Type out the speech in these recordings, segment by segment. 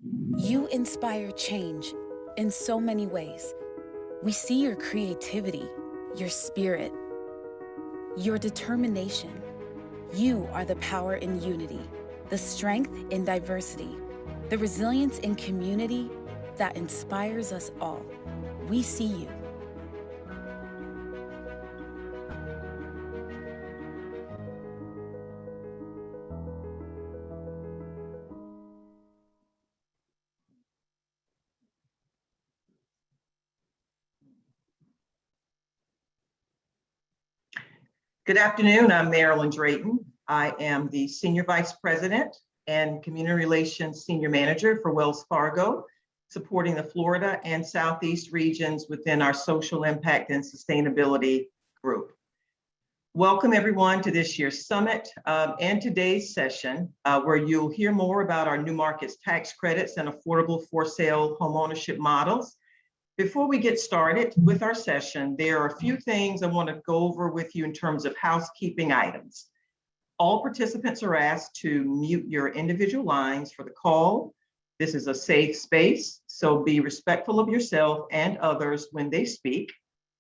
You inspire change in so many ways. We see your creativity, your spirit, your determination. You are the power in unity, the strength in diversity, the resilience in community that inspires us all. We see you. Good afternoon, I'm Marilyn Drayton. I am the Senior Vice President and Community Relations Senior Manager for Wells Fargo, supporting the Florida and Southeast regions within our Social Impact and Sustainability Group. Welcome everyone to this year's summit and today's session, where you'll hear more about our new markets tax credits and affordable for sale homeownership models. Before we get started with our session, there are a few things I want to go over with you in terms of housekeeping items. All participants are asked to mute your individual lines for the call. This is a safe space, so be respectful of yourself and others when they speak.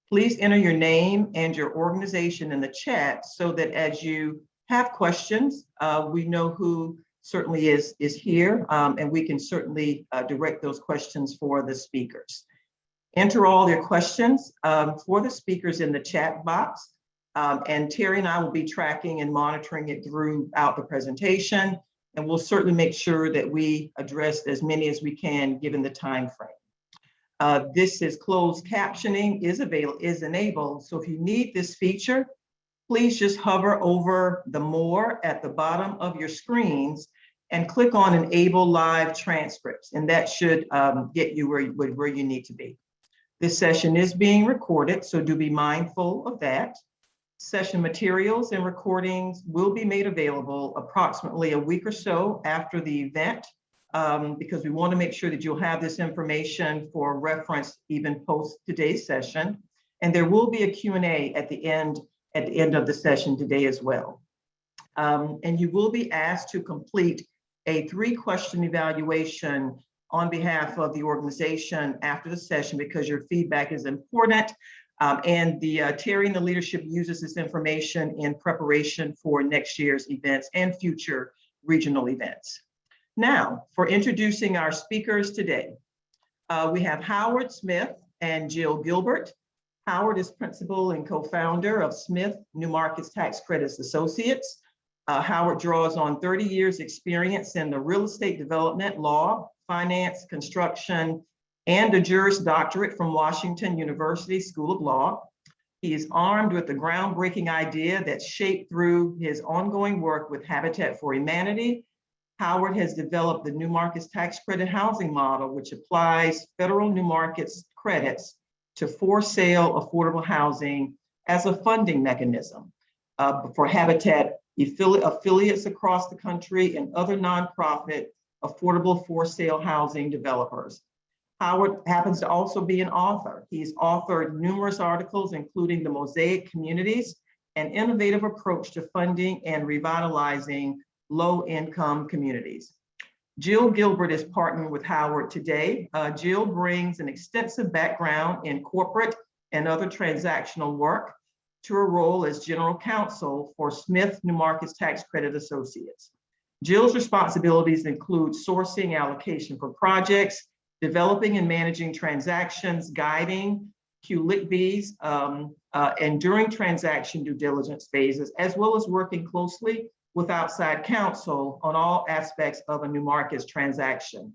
Please enter your name and your organization in the chat so that as you have questions, we know who certainly is here, and we can certainly direct those questions for the speakers. Enter all your questions for the speakers in the chat box, and Terry and I will be tracking and monitoring it throughout the presentation, and we'll certainly make sure that we address as many as we can given the time frame. This is closed captioning is enabled, so if you need this feature, please just hover over the more at the bottom of your screens and click on Enable Live Transcripts, and that should get you where you need to be. This session is being recorded, so do be mindful of that. Session materials and recordings will be made available approximately a week or so after the event, because we want to make sure that you'll have this information for reference even post today's session. And there will be a Q&A at the end of the session today as well. And you will be asked to complete a 3-question evaluation on behalf of the organization after the session, because your feedback is important. And Terry and the leadership uses this information in preparation for next year's events and future regional events. Now, for introducing our speakers today, we have Howard Smith and Jill Gilbert. Howard is principal and co-founder of Smith New Markets Tax Credits Associates. Howard draws on 30 years experience in the real estate development, law, finance, construction, and a Juris Doctorate from Washington University School of Law. He is armed with the groundbreaking idea that shaped through his ongoing work with Habitat for Humanity. Howard has developed the New Markets Tax Credit housing model, which applies federal new markets credits to for sale affordable housing as a funding mechanism for Habitat affiliates across the country and other nonprofit affordable for sale housing developers. Howard happens to also be an author. He's authored numerous articles, including The Mosaic Communities, an innovative approach to funding and revitalizing low-income communities. Jill Gilbert is partnering with Howard today. Jill brings an extensive background in corporate and other transactional work to her role as general counsel for Smith New Markets Tax Credit Associates. Jill's responsibilities include sourcing allocation for projects, developing and managing transactions, guiding QLICBs, and during transaction due diligence phases, as well as working closely with outside counsel on all aspects of a new markets transaction.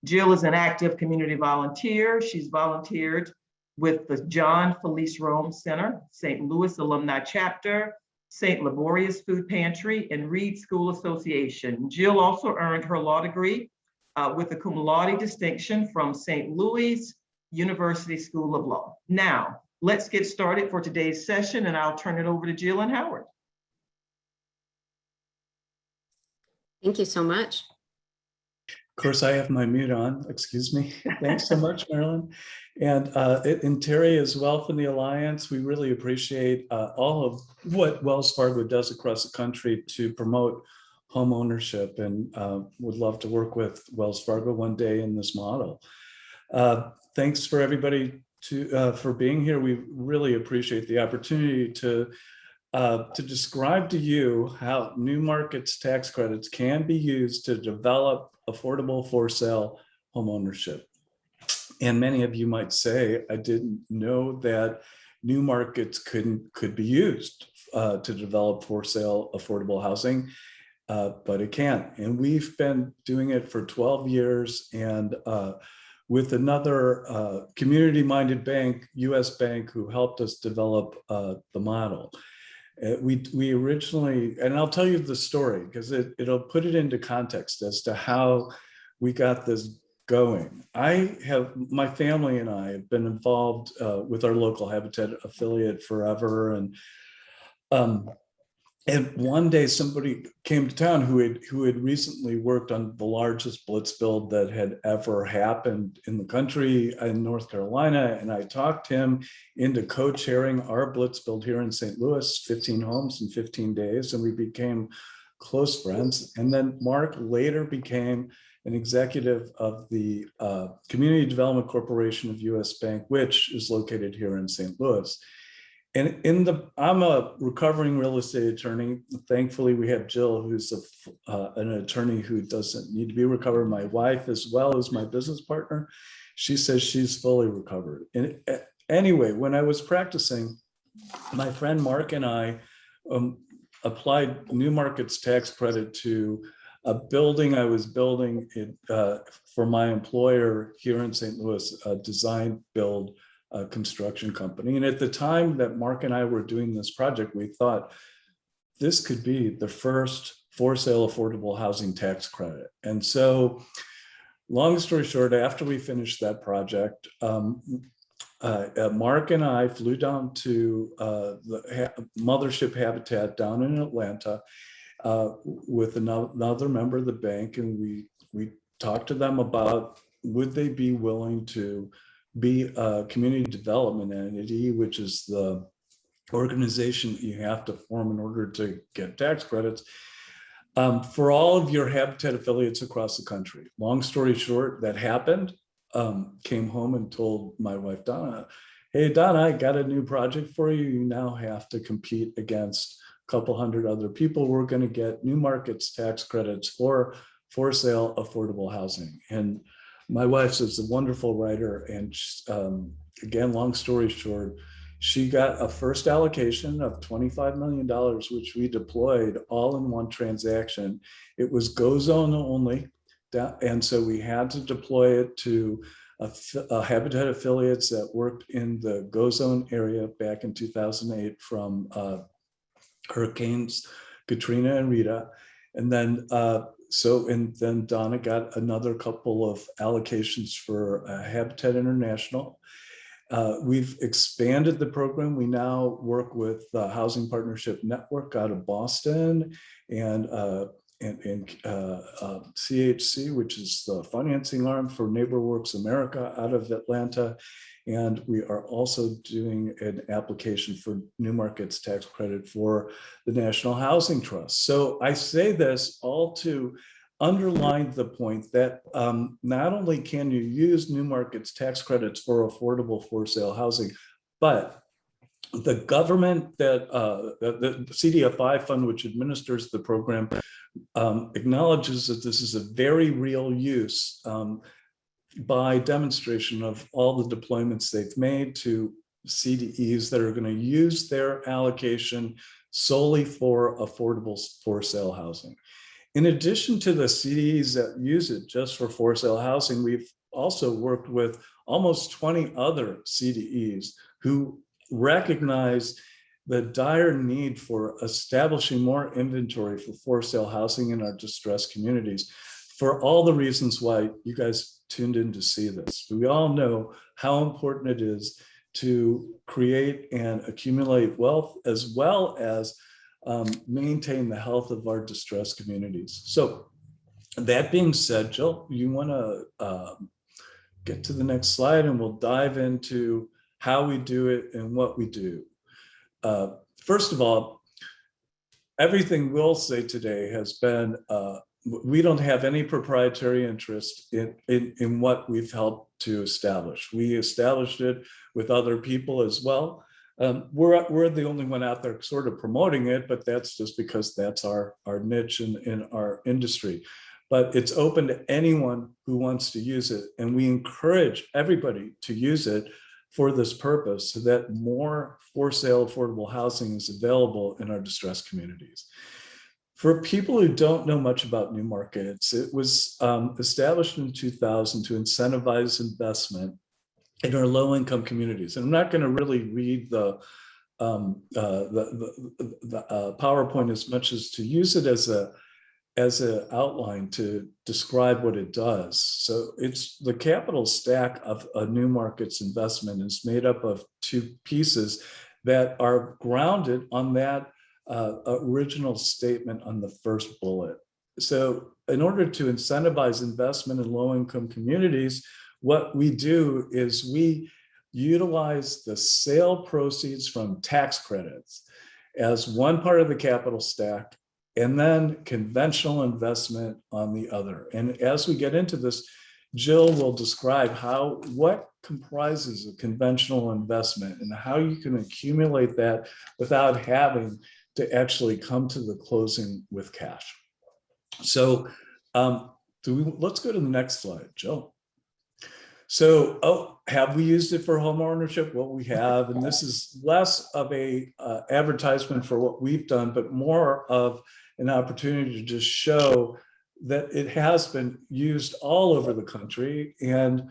Jill is an active community volunteer. She's volunteered with the John Felice Rome Center, St. Louis Alumni Chapter, St. Laborious Food Pantry, and Reed School Association. Jill also earned her law degree with a cum laude distinction from St. Louis University School of Law. Now, let's get started for today's session, and I'll turn it over to Jill and Howard. Thank you so much. Of course, I have my mute on, excuse me. Thanks so much, Marilyn. And Terry as well from the Alliance. We really appreciate all of what Wells Fargo does across the country to promote homeownership, and would love to work with Wells Fargo one day in this model. Thanks for everybody for being here. We really appreciate the opportunity to describe to you how New Markets tax credits can be used to develop affordable for sale homeownership. And many of you might say, I didn't know that New Markets could be used to develop for sale affordable housing, but it can. And we've been doing it for 12 years, and with another community-minded bank, US Bank, who helped us develop the model. We originally, and I'll tell you the story because it'll put it into context as to how we got this going. My family and I have been involved with our local Habitat affiliate forever, and one day somebody came to town who had recently worked on the largest blitz build that had ever happened in the country in North Carolina. And I talked him into co-chairing our blitz build here in St. Louis, 15 homes in 15 days. And we became close friends. And then Mark later became an executive of the Community Development Corporation of US Bank, which is located here in St. Louis. And I'm a recovering real estate attorney. Thankfully, we have Jill, who's an attorney who doesn't need to be recovered. My wife, as well as my business partner, she says she's fully recovered. And anyway, when I was practicing, my friend Mark and I applied New Markets tax credit to a building I was building for my employer here in St. Louis, a design build construction company. And at the time that Mark and I were doing this project, we thought this could be the first for sale affordable housing tax credit. And so, long story short, after we finished that project, Mark and I flew down to the Mothership Habitat down in Atlanta with another member of the bank, and we talked to them about would they be willing to be a community development entity, which is the organization you have to form in order to get tax credits, for all of your Habitat affiliates across the country. Long story short, that happened. Came home and told my wife, Donna, hey, Donna, I got a new project for you. You now have to compete against a couple hundred other people. We're going to get New Markets tax credits for sale affordable housing. And my wife is a wonderful writer, and again, long story short, she got a first allocation of $25 million, which we deployed all in one transaction. It was Go Zone only, and so we had to deploy it to Habitat affiliates that worked in the Go Zone area back in 2008 from Hurricanes Katrina and Rita, and then then Donna got another couple of allocations for Habitat International. We've expanded the program. We now work with the Housing Partnership Network out of Boston and CHC, which is the financing arm for NeighborWorks America out of Atlanta. And we are also doing an application for New Markets tax credit for the National Housing Trust. So I say this all to underline the point that not only can you use New Markets tax credits for affordable for sale housing, but the government that the CDFI fund, which administers the program, acknowledges that this is a very real use by demonstration of all the deployments they've made to CDEs that are going to use their allocation solely for affordable for sale housing. In addition to the CDEs that use it just for sale housing, we've also worked with almost 20 other CDEs who recognize the dire need for establishing more inventory for sale housing in our distressed communities, for all the reasons why you guys tuned in to see this. We all know how important it is to create and accumulate wealth, as well as maintain the health of our distressed communities. So that being said, Jill, you want to get to the next slide and we'll dive into how we do it and what we do. First of all, everything we'll say today has been, we don't have any proprietary interest in what we've helped to establish. We established it with other people as well. We're the only one out there sort of promoting it, but that's just because that's our niche in our industry. But it's open to anyone who wants to use it. And we encourage everybody to use it for this purpose so that more for sale affordable housing is available in our distressed communities. For people who don't know much about new markets, it was established in 2000 to incentivize investment in our low-income communities. And I'm not going to really read the PowerPoint as much as to use it as an outline to describe what it does. So it's the capital stack of a new markets investment is made up of two pieces that are grounded on that original statement on the first bullet. So in order to incentivize investment in low-income communities, what we do is we utilize the sale proceeds from tax credits as one part of the capital stack, and then conventional investment on the other. And as we get into this, Jill will describe what comprises a conventional investment and how you can accumulate that without having to actually come to the closing with cash. So let's go to the next slide, Jill. So, have we used it for home ownership? Well, we have, and this is less of a advertisement for what we've done, but more of an opportunity to just show that it has been used all over the country. And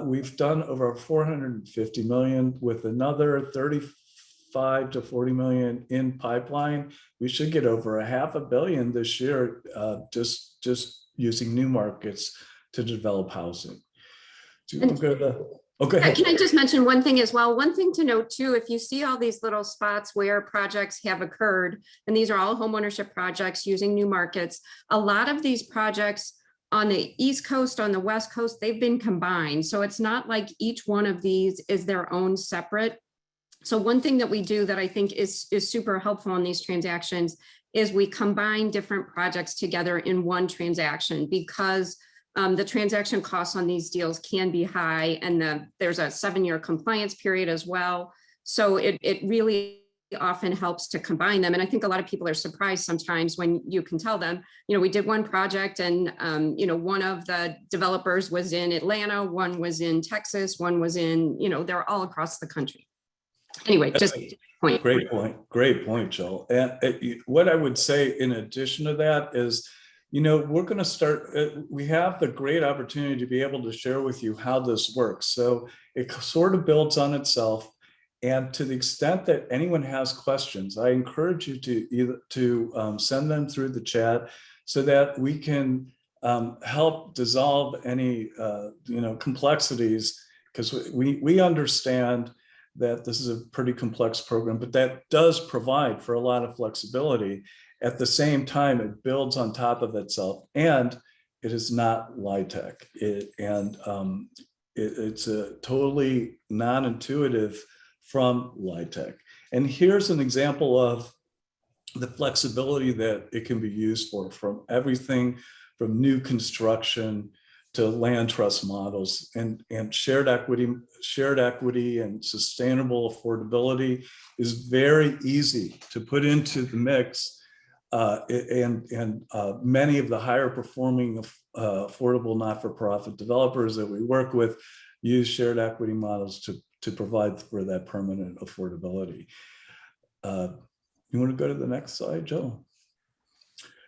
we've done over 450 million with another 35 to 40 million in pipeline. We should get over $500 million this year, just using new markets to develop housing. Do you want to go to the, okay. Can I just mention one thing as well? One thing to note too, if you see all these little spots where projects have occurred, and these are all homeownership projects using new markets, a lot of these projects on the East Coast, on the West Coast, they've been combined. So it's not like each one of these is their own separate. So one thing that we do that I think is super helpful in these transactions is we combine different projects together in one transaction, because the transaction costs on these deals can be high, and there's a 7-year compliance period as well. So it really often helps to combine them. And I think a lot of people are surprised sometimes when you can tell them, we did one project and, one of the developers was in Atlanta, one was in Texas, one was in, they're all across the country. Anyway, just point. Great point, Jill. And what I would say in addition to that is, we're going to start, we have the great opportunity to be able to share with you how this works. So it sort of builds on itself. And to the extent that anyone has questions, I encourage you to send them through the chat so that we can help dissolve any complexities, because we understand that this is a pretty complex program, but that does provide for a lot of flexibility. At the same time, it builds on top of itself, and it is not LIHTC. It's a totally non-intuitive from LIHTC. And here's an example of the flexibility that it can be used for, from everything from new construction to land trust models, and shared equity and sustainable affordability is very easy to put into the mix. And many of the higher performing affordable not-for-profit developers that we work with use shared equity models to provide for that permanent affordability. You want to go to the next slide, Jill?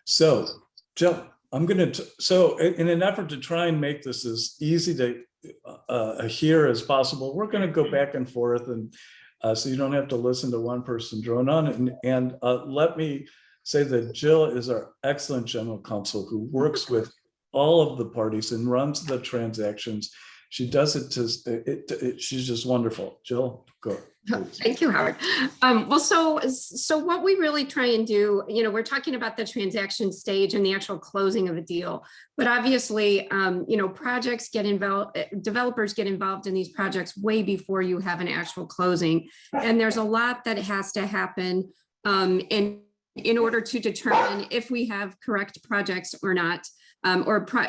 So, Jill, I'm going to, so in an effort to try and make this as easy to hear as possible, we're going to go back and forth, and so you don't have to listen to one person drone on. And let me say that Jill is our excellent general counsel who works with all of the parties and runs the transactions. She does it she's just wonderful. Jill, go. Thank you, Howard. Well, so what we really try and do, we're talking about the transaction stage and the actual closing of a deal, but obviously, projects get involved, developers get involved in these projects way before you have an actual closing. And there's a lot that has to happen in in order to determine if we have correct projects or not,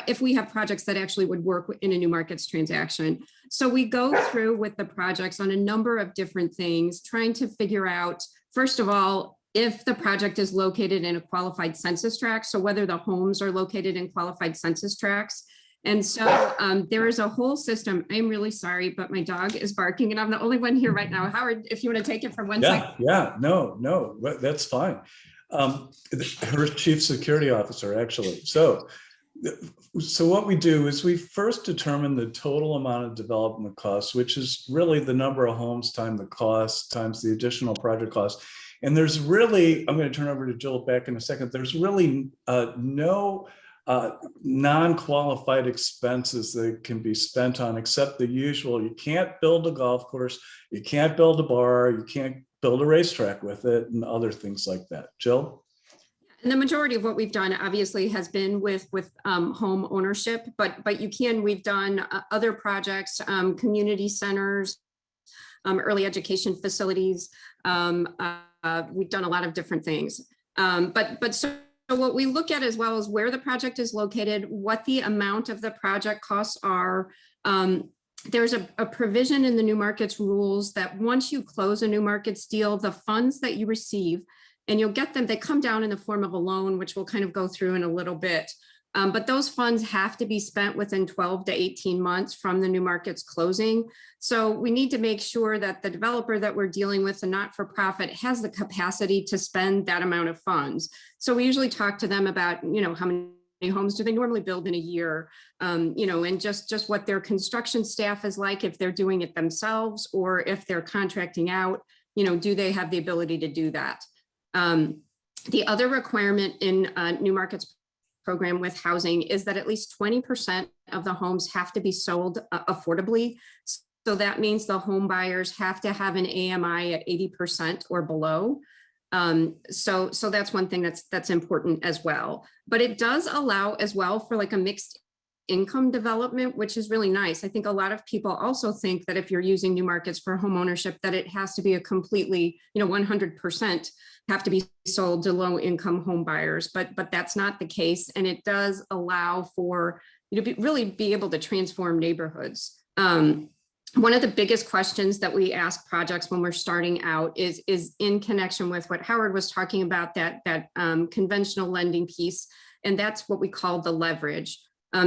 if we have projects that actually would work in a new markets transaction. So we go through with the projects on a number of different things, trying to figure out, first of all, if the project is located in a qualified census tract, so whether the homes are located in qualified census tracts. And so there is a whole system. I'm really sorry, but my dog is barking and I'm the only one here right now. Howard, if you want to take it for one second. Yeah, no, that's fine. Her chief security officer, actually. So what we do is we first determine the total amount of development costs, which is really the number of homes times the cost times the additional project cost. And there's really, I'm going to turn over to Jill back in a second. There's really no non-qualified expenses that can be spent on except the usual. You can't build a golf course, you can't build a bar, you can't build a racetrack with it, and other things like that. Jill? And the majority of what we've done obviously has been with home ownership, but we've done other projects, community centers, early education facilities. We've done a lot of different things. So what we look at as well is where the project is located, what the amount of the project costs are. There's a provision in the new markets rules that once you close a new markets deal, the funds that you receive, and you'll get them, they come down in the form of a loan, which we'll kind of go through in a little bit. But those funds have to be spent within 12 to 18 months from the new markets closing. So we need to make sure that the developer that we're dealing with, the not-for-profit, has the capacity to spend that amount of funds. So we usually talk to them about, how many homes do they normally build in a year, and just what their construction staff is like, if they're doing it themselves or if they're contracting out, do they have the ability to do that? The other requirement in new markets program with housing is that at least 20% of the homes have to be sold affordably. So that means the home buyers have to have an AMI at 80% or below. So that's one thing that's important as well. But it does allow as well for like a mixed income development, which is really nice. I think a lot of people also think that if you're using new markets for home ownership, that it has to be a completely, 100% have to be sold to low income home buyers, but that's not the case. And it does allow for you to really be able to transform neighborhoods. One of the biggest questions that we ask projects when we're starting out is in connection with what Howard was talking about, that conventional lending piece. And that's what we call the leverage.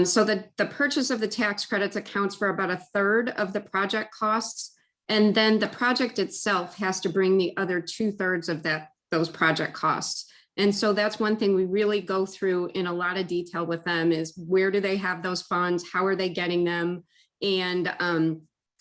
So the purchase of the tax credits accounts for about 1/3 of the project costs. And then the project itself has to bring the other 2/3 of those project costs. And so that's one thing we really go through in a lot of detail with them is where do they have those funds? How are they getting them? And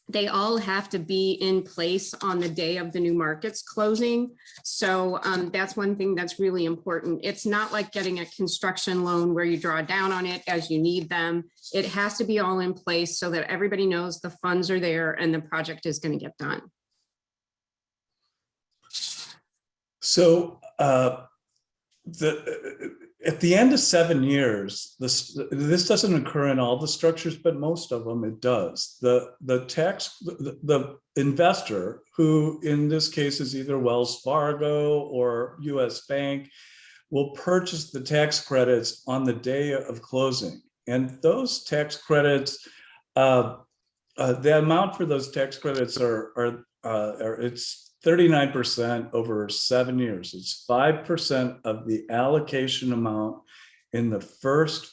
they all have to be in place on the day of the new markets closing. So that's one thing that's really important. It's not like getting a construction loan where you draw down on it as you need them. It has to be all in place so that everybody knows the funds are there and the project is going to get done. So at the end of 7 years, this doesn't occur in all the structures, but most of them it does. The investor, who in this case is either Wells Fargo or US Bank, will purchase the tax credits on the day of closing. And those tax credits, the amount for those tax credits it's 39% over 7 years. It's 5% of the allocation amount in the first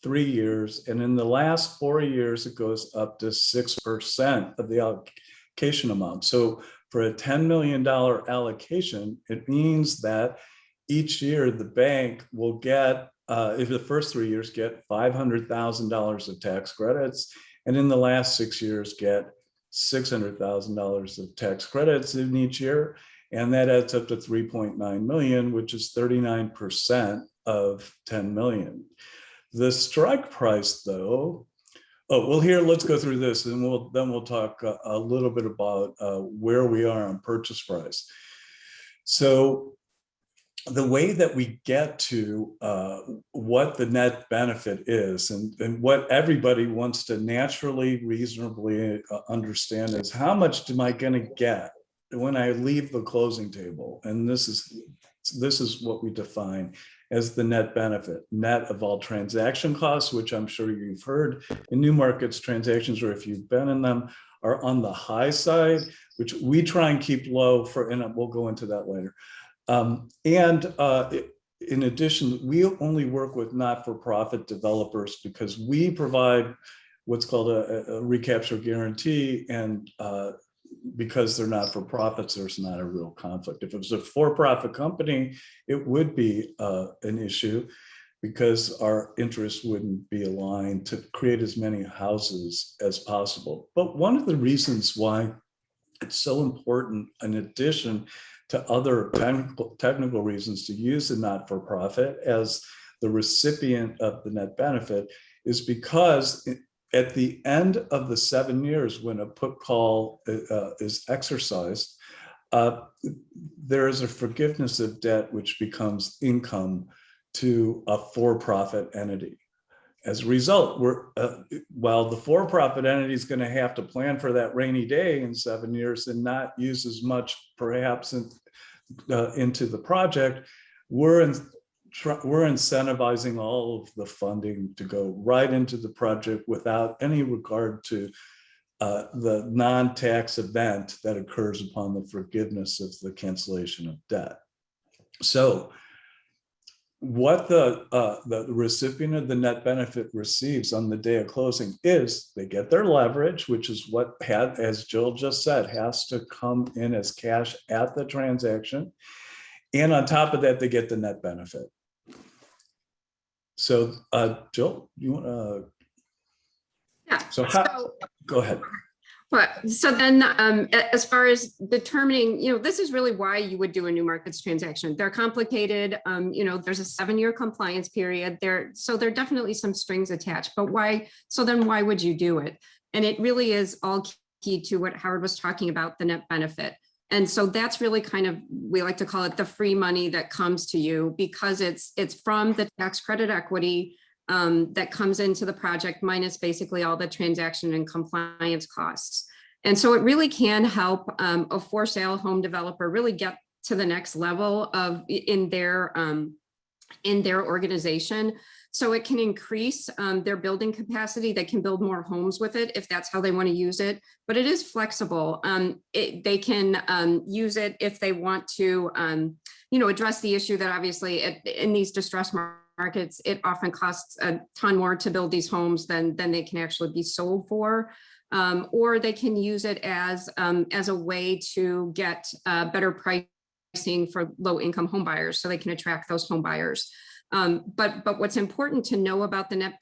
3 years. And in the last 4 years, it goes up to 6% of the allocation amount. So for a $10 million allocation, it means that each year the bank will get, if the first 3 years get $500,000 of tax credits, and in the last 6 years get $600,000 of tax credits in each year. And that adds up to 3.9 million, which is 39% of 10 million. The strike price though, let's go through this and we'll talk a little bit about where we are on purchase price. So the way that we get to what the net benefit is and what everybody wants to naturally, reasonably understand is how much am I going to get when I leave the closing table? And this is this is what we define as the net benefit, net of all transaction costs, which I'm sure you've heard in new markets, transactions, or if you've been in them, are on the high side, which we try and keep low for, and we'll go into that later. In addition, we only work with not-for-profit developers because we provide what's called a recapture guarantee, and because they're not for profits, there's not a real conflict. If it was a for-profit company, it would be an issue because our interests wouldn't be aligned to create as many houses as possible. But one of the reasons why it's so important, in addition to other technical reasons, to use a not-for-profit as the recipient of the net benefit, is because at the end of the 7 years, when a put call is exercised, there is a forgiveness of debt which becomes income to a for-profit entity. As a result, while the for-profit entity is going to have to plan for that rainy day in 7 years and not use as much perhaps into the project, we're incentivizing all of the funding to go right into the project without any regard to the non-tax event that occurs upon the forgiveness of the cancellation of debt. So what the recipient of the net benefit receives on the day of closing is they get their leverage, which is what had, as Jill just said, has to come in as cash at the transaction. And on top of that, they get the net benefit. So Jill, you want to? Yeah. So go ahead. But so then as far as determining, this is really why you would do a new markets transaction. They're complicated. There's a 7-year compliance period there. So there are definitely some strings attached, but why? So then why would you do it? And it really is all key to what Howard was talking about, the net benefit. And so that's really kind of, we like to call it the free money that comes to you, because it's from the tax credit equity that comes into the project minus basically all the transaction and compliance costs. And so it really can help a for sale home developer really get to the next level of in their organization. So it can increase their building capacity. They can build more homes with it if that's how they want to use it, but it is flexible. They can use it if they want to, address the issue that obviously in these distressed markets, it often costs a ton more to build these homes than they can actually be sold for. Or they can use it as a way to get better pricing for low income home buyers, so they can attract those home buyers. But what's important to know about the net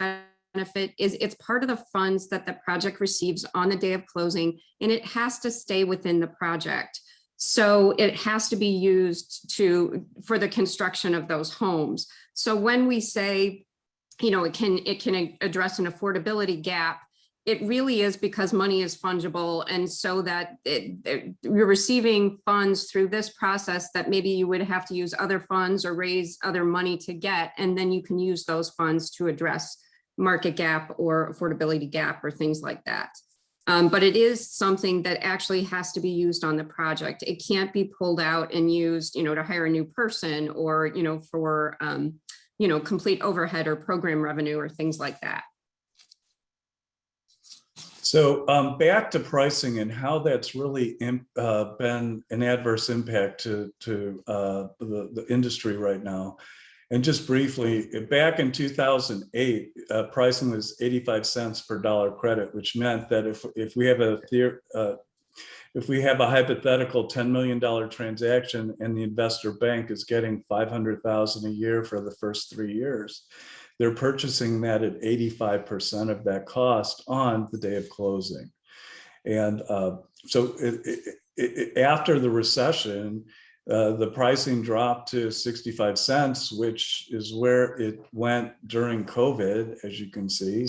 benefit is it's part of the funds that the project receives on the day of closing, and it has to stay within the project. So it has to be used for the construction of those homes. So when we say, it can address an affordability gap, it really is because money is fungible. And so that you're receiving funds through this process that maybe you would have to use other funds or raise other money to get, and then you can use those funds to address market gap or affordability gap or things like that. But it is something that actually has to be used on the project. It can't be pulled out and used, to hire a new person or, for, complete overhead or program revenue or things like that. So back to pricing and how that's really been an adverse impact to the industry right now. And just briefly, back in 2008, pricing was 85 cents per dollar credit, which meant that if we have a hypothetical $10 million transaction and the investor bank is getting $500,000 a year for the first 3 years, they're purchasing that at 85% of that cost on the day of closing. And so after the recession, the pricing dropped to 65 cents, which is where it went during COVID, as you can see.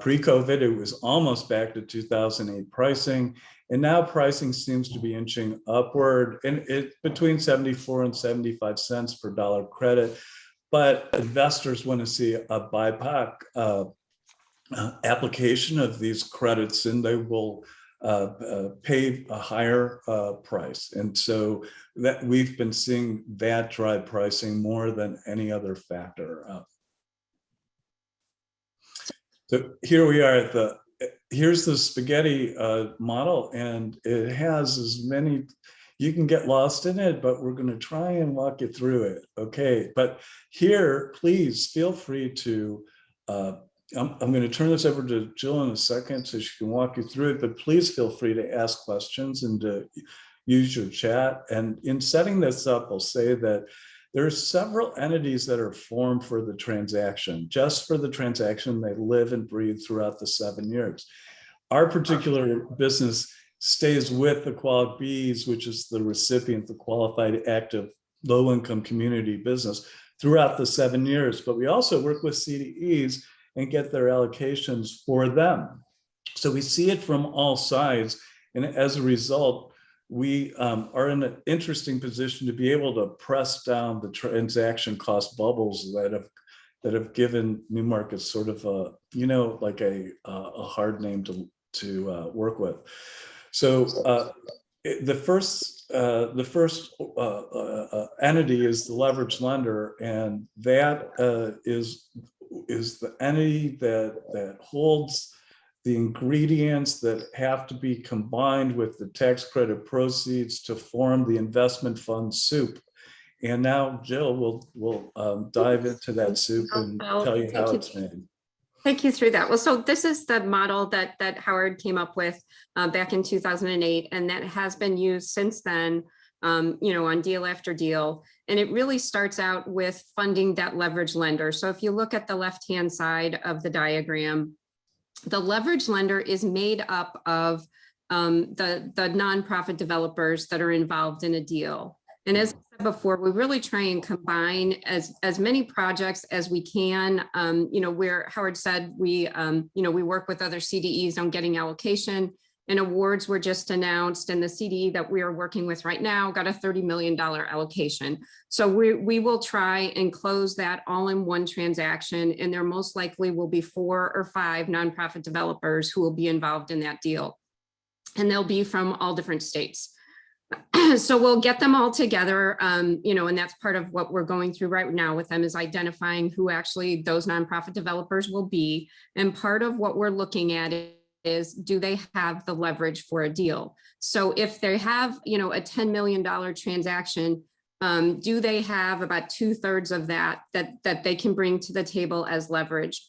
Pre-COVID, it was almost back to 2008 pricing. And now pricing seems to be inching upward, and it's between 74 and 75 cents per dollar credit. But investors want to see a BIPOC application of these credits, and they will pay a higher price. And so that we've been seeing that drive pricing more than any other factor. So here we are at here's the spaghetti model, and it has as many, you can get lost in it, but we're going to try and walk you through it. Okay, but here, please feel free to, I'm going to turn this over to Jill in a second so she can walk you through it, but please feel free to ask questions and to use your chat. And in setting this up, I'll say that there are several entities that are formed for the transaction. Just for the transaction, they live and breathe throughout the 7 years. Our particular business stays with the Qual Bs, which is the recipient, the qualified active low-income community business, throughout the 7 years. But we also work with CDEs and get their allocations for them. So we see it from all sides. And as a result, we are in an interesting position to be able to press down the transaction cost bubbles that have given new markets sort of a, you know, like a hard name to work with. So the first entity is the leverage lender, and that is the entity that holds the ingredients that have to be combined with the tax credit proceeds to form the investment fund soup. And now Jill will dive into that soup and tell you how it's made. Take you through that. Well, so this is the model that Howard came up with back in 2008, and that has been used since then, you know, on deal after deal. And it really starts out with funding that leverage lender. So if you look at the left-hand side of the diagram, the leverage lender is made up of the nonprofit developers that are involved in a deal. And as I said before, we really try and combine as many projects as we can. You know, where Howard said we, you know, we work with other CDEs on getting allocation, and awards were just announced, and the CDE that we are working with right now got a $30 million allocation. So we will try and close that all in one transaction, and there most likely will be 4 or 5 nonprofit developers who will be involved in that deal. And they'll be from all different states. So we'll get them all together, you know, and that's part of what we're going through right now with them, is identifying who actually those nonprofit developers will be. And part of what we're looking at is, do they have the leverage for a deal? So if they have, you know, a $10 million transaction, do they have about 2/3 of that they can bring to the table as leverage?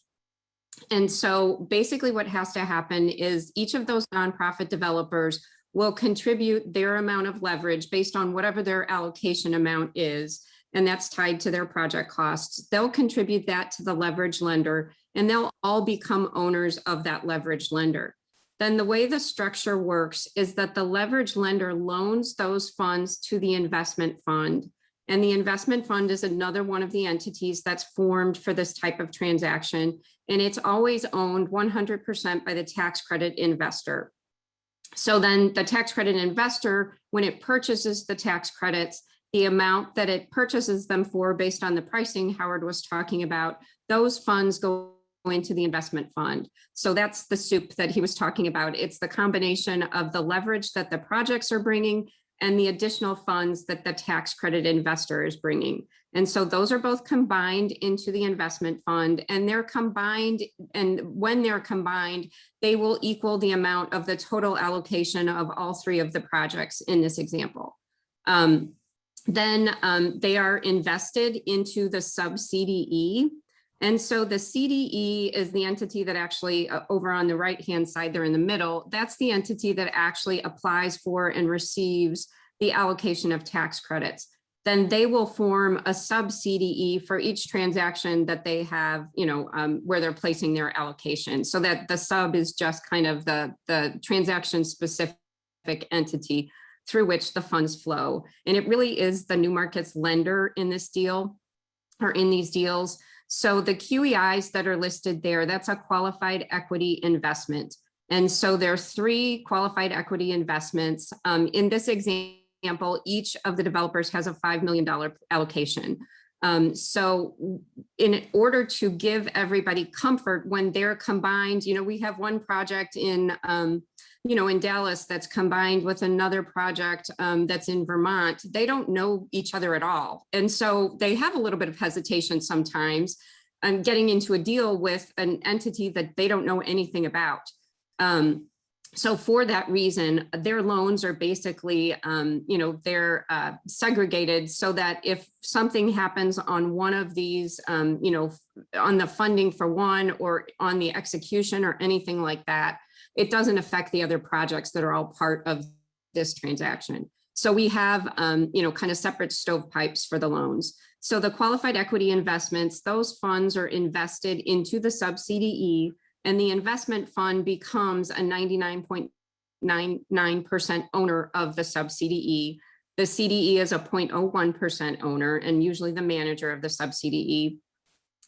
And so basically what has to happen is each of those nonprofit developers will contribute their amount of leverage based on whatever their allocation amount is, and that's tied to their project costs. They'll contribute that to the leverage lender, and they'll all become owners of that leverage lender. Then the way the structure works is that the leverage lender loans those funds to the investment fund, and the investment fund is another one of the entities that's formed for this type of transaction, and it's always owned 100% by the tax credit investor. So then the tax credit investor, when it purchases the tax credits, the amount that it purchases them for based on the pricing Howard was talking about, those funds go into the investment fund. So that's the soup that he was talking about. It's the combination of the leverage that the projects are bringing and the additional funds that the tax credit investor is bringing. And so those are both combined into the investment fund, and they're combined. And when they're combined, they will equal the amount of the total allocation of all 3 of the projects in this example. Then they are invested into the sub CDE. And so the CDE is the entity that actually over on the right-hand side there in the middle, that's the entity that actually applies for and receives the allocation of tax credits. Then they will form a sub CDE for each transaction that they have, you know, where they're placing their allocation. So that the sub is just kind of the transaction specific entity through which the funds flow. And it really is the new markets lender in this deal, or in these deals. So the QEIs that are listed there, that's a qualified equity investment. And so there are 3 qualified equity investments. In this example, each of the developers has a $5 million allocation. So in order to give everybody comfort when they're combined, you know, we have one project in in Dallas that's combined with another project that's in Vermont, they don't know each other at all. And so they have a little bit of hesitation sometimes getting into a deal with an entity that they don't know anything about. So for that reason, their loans are basically, they're segregated so that if something happens on one of these, on the funding for one or on the execution or anything like that, it doesn't affect the other projects that are all part of this transaction. So we have, kind of separate stovepipes for the loans. So the qualified equity investments, those funds are invested into the sub-CDE, and the investment fund becomes a 99.99% owner of the sub-CDE. The CDE is a 0.01% owner and usually the manager of the sub-CDE.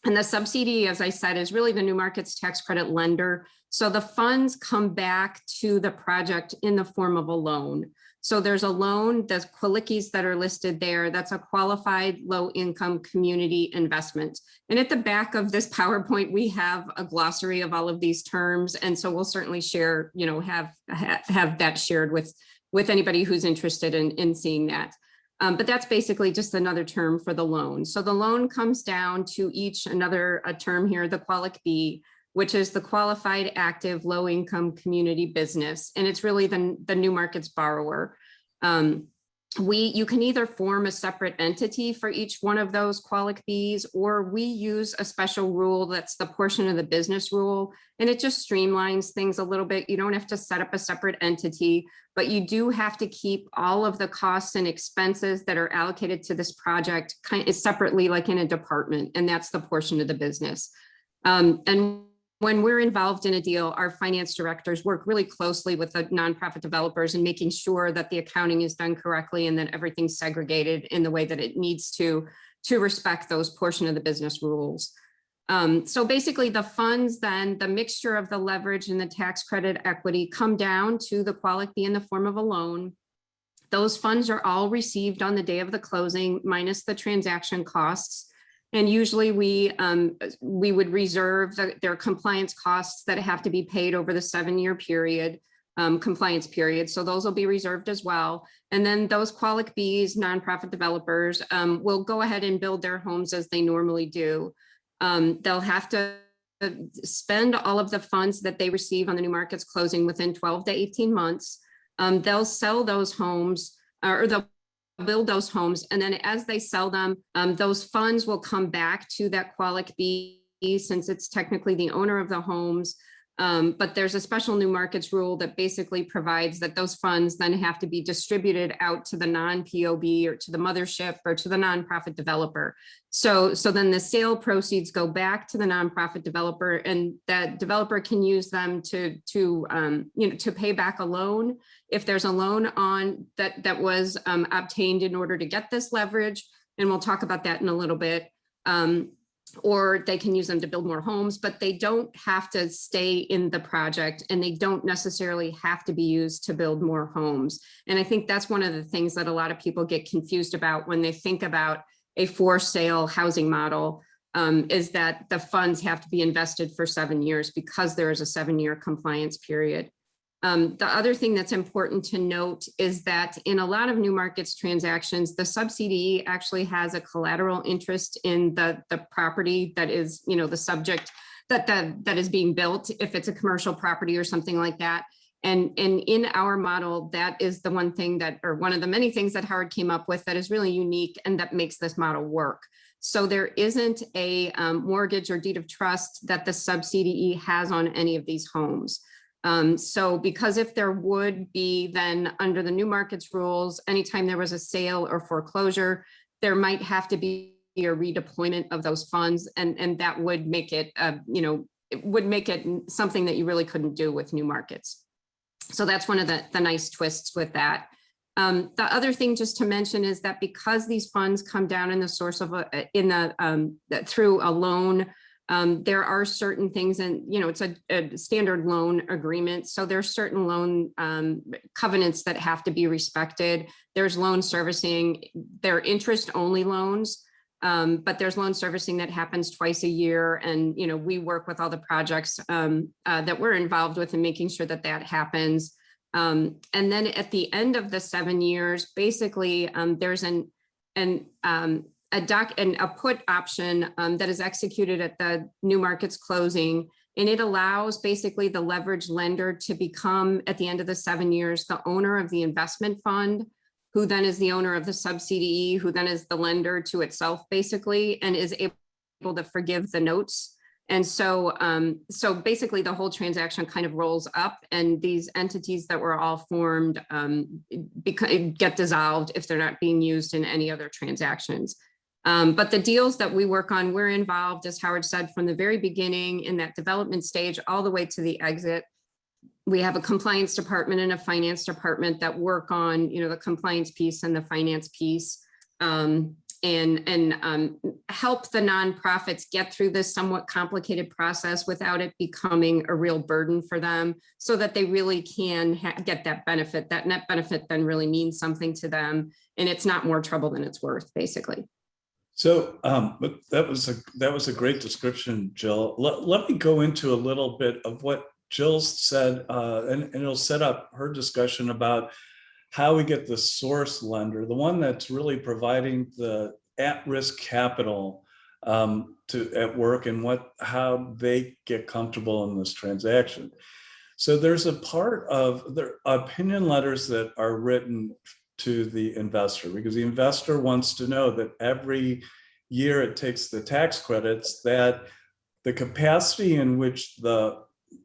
And the sub-CDE, as I said, is really the New Markets Tax Credit lender. So the funds come back to the project in the form of a loan. So there's a loan, the QLICs that are listed there, that's a qualified low-income community investment. And at the back of this PowerPoint, we have a glossary of all of these terms. And so we'll certainly share, have that shared with anybody who's interested in seeing that. But that's basically just another term for the loan. So the loan comes down to a term here, the QUALIC B, which is the qualified active low-income community business. And it's really the New Markets borrower. You can either form a separate entity for each one of those QUALIC Bs, or we use a special rule that's the portion of the business rule. And it just streamlines things a little bit. You don't have to set up a separate entity, but you do have to keep all of the costs and expenses that are allocated to this project kind of separately, like in a department. And that's the portion of the business. And when we're involved in a deal, our finance directors work really closely with the nonprofit developers and making sure that the accounting is done correctly and that everything's segregated in the way that it needs to respect those portion of the business rules. So basically the funds, then the mixture of the leverage and the tax credit equity come down to the QUALIC B in the form of a loan. Those funds are all received on the day of the closing minus the transaction costs. And usually we would reserve their compliance costs that have to be paid over the 7-year period, compliance period. So those will be reserved as well. And then those QUALIC Bs, nonprofit developers, will go ahead and build their homes as they normally do. They'll have to spend all of the funds that they receive on the New Markets closing within 12 to 18 months. They'll sell those homes or they'll build those homes. And then as they sell them, those funds will come back to that QUALIC B since it's technically the owner of the homes. But there's a special New Markets rule that basically provides that those funds then have to be distributed out to the non-POB or to the mothership or to the nonprofit developer. So then the sale proceeds go back to the nonprofit developer, and that developer can use them to pay back a loan. If there's a loan on that was obtained in order to get this leverage, and we'll talk about that in a little bit. Or they can use them to build more homes, but they don't have to stay in the project and they don't necessarily have to be used to build more homes. And I think that's one of the things that a lot of people get confused about when they think about a for sale housing model, is that the funds have to be invested for 7 years because there is a 7-year compliance period. The other thing that's important to note is that in a lot of New Markets transactions, the sub-CDE actually has a collateral interest in the property that is, the subject that is being built, if it's a commercial property or something like that. And in our model, that is the one thing or one of the many things that Howard came up with that is really unique and that makes this model work. So there isn't a mortgage or deed of trust that the sub-CDE has on any of these homes. So because if there would be then under the New Markets rules, anytime there was a sale or foreclosure, there might have to be a redeployment of those funds. And that would make it, it would make it something that you really couldn't do with New Markets. So that's one of the nice twists with that. The other thing just to mention is that because these funds come down in the source of through a loan, there are certain things, and it's a standard loan agreement. So there's certain loan covenants that have to be respected. There's loan servicing, they're interest only loans, but there's loan servicing that happens twice a year. And, we work with all the projects that we're involved with in making sure that that happens. And then at the end of the 7 years, basically, there's a put option that is executed at the new markets closing. And it allows basically the leverage lender to become, at the end of the 7 years, the owner of the investment fund, who then is the owner of the sub-CDE, who then is the lender to itself, basically, and is able to forgive the notes. And so, so basically the whole transaction kind of rolls up, and these entities that were all formed get dissolved if they're not being used in any other transactions. But the deals that we work on, we're involved, as Howard said, from the very beginning in that development stage all the way to the exit. We have a compliance department and a finance department that work on, the compliance piece and the finance piece, and help the nonprofits get through this somewhat complicated process without it becoming a real burden for them, so that they really can get that benefit. That net benefit then really means something to them, and it's not more trouble than it's worth, basically. So, but that was a great description, Jill. Let me go into a little bit of what Jill said, and it'll set up her discussion about how we get the source lender, the one that's really providing the at-risk capital at work, and how they get comfortable in this transaction. So there's a part of the opinion letters that are written to the investor, because the investor wants to know that every year it takes the tax credits, that the capacity in which the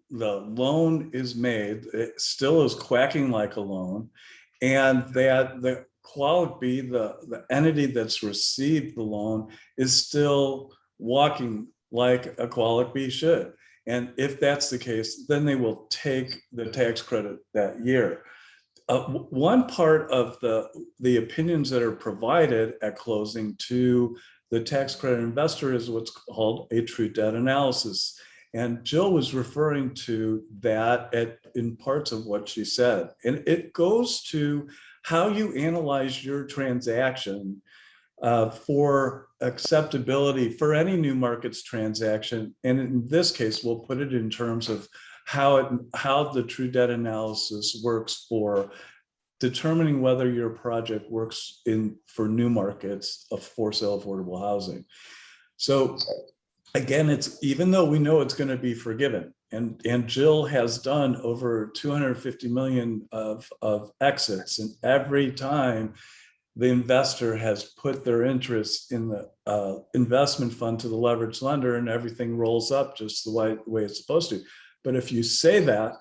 loan is made, it still is quacking like a loan, and that the quality, the entity that's received the loan, is still walking like a quality should. And if that's the case, then they will take the tax credit that year. One part of the opinions that are provided at closing to the tax credit investor is what's called a true debt analysis. And Jill was referring to that in parts of what she said. And it goes to how you analyze your transaction for acceptability for any new markets transaction. And in this case, we'll put it in terms of how the true debt analysis works for determining whether your project works for new markets of for sale affordable housing. So again, it's, even though we know it's going to be forgiven, and Jill has done over 250 million of exits, and every time the investor has put their interest in the investment fund to the leverage lender, and everything rolls up just the way it's supposed to. But if you say that,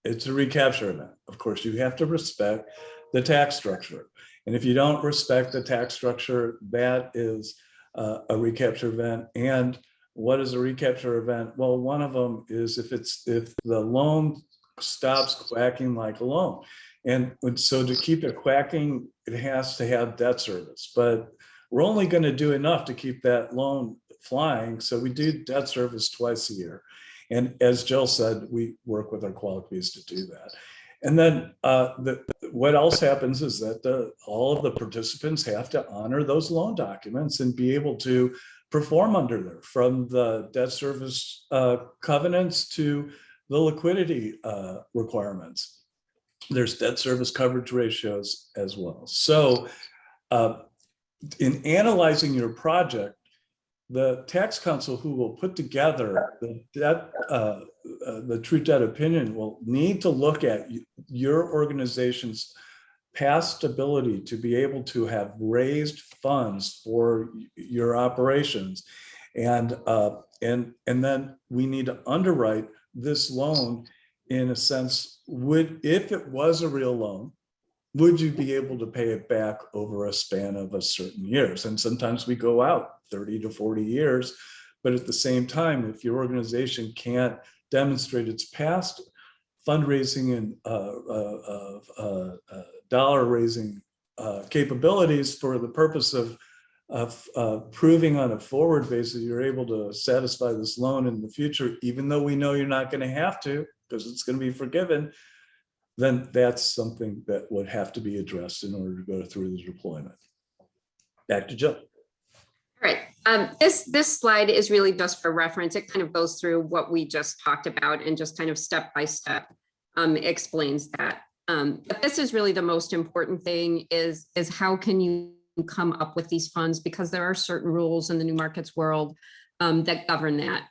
it's a recapture event. Of course, you have to respect the tax structure. And if you don't respect the tax structure, that is a recapture event. And what is a recapture event? Well, one of them is if the loan stops quacking like a loan. And so to keep it quacking, it has to have debt service. But we're only going to do enough to keep that loan flying. So we do debt service twice a year. And as Jill said, we work with our qualities to do that. And then what else happens is that all of the participants have to honor those loan documents and be able to perform under there, from the debt service covenants to the liquidity requirements. There's debt service coverage ratios as well. So in analyzing your project, the tax counsel who will put together the true debt opinion will need to look at your organization's past ability to be able to have raised funds for your operations. And then we need to underwrite this loan in a sense, if it was a real loan, would you be able to pay it back over a span of a certain years? And sometimes we go out 30 to 40 years, but at the same time, if your organization can't demonstrate its past fundraising and dollar raising capabilities for the purpose of proving on a forward basis you're able to satisfy this loan in the future, even though we know you're not going to have to because it's going to be forgiven, then that's something that would have to be addressed in order to go through the deployment. Back to Jill. All right. This slide is really just for reference. It kind of goes through what we just talked about and just kind of step by step explains that. But this is really the most important thing is how can you come up with these funds, because there are certain rules in the new markets world that govern that.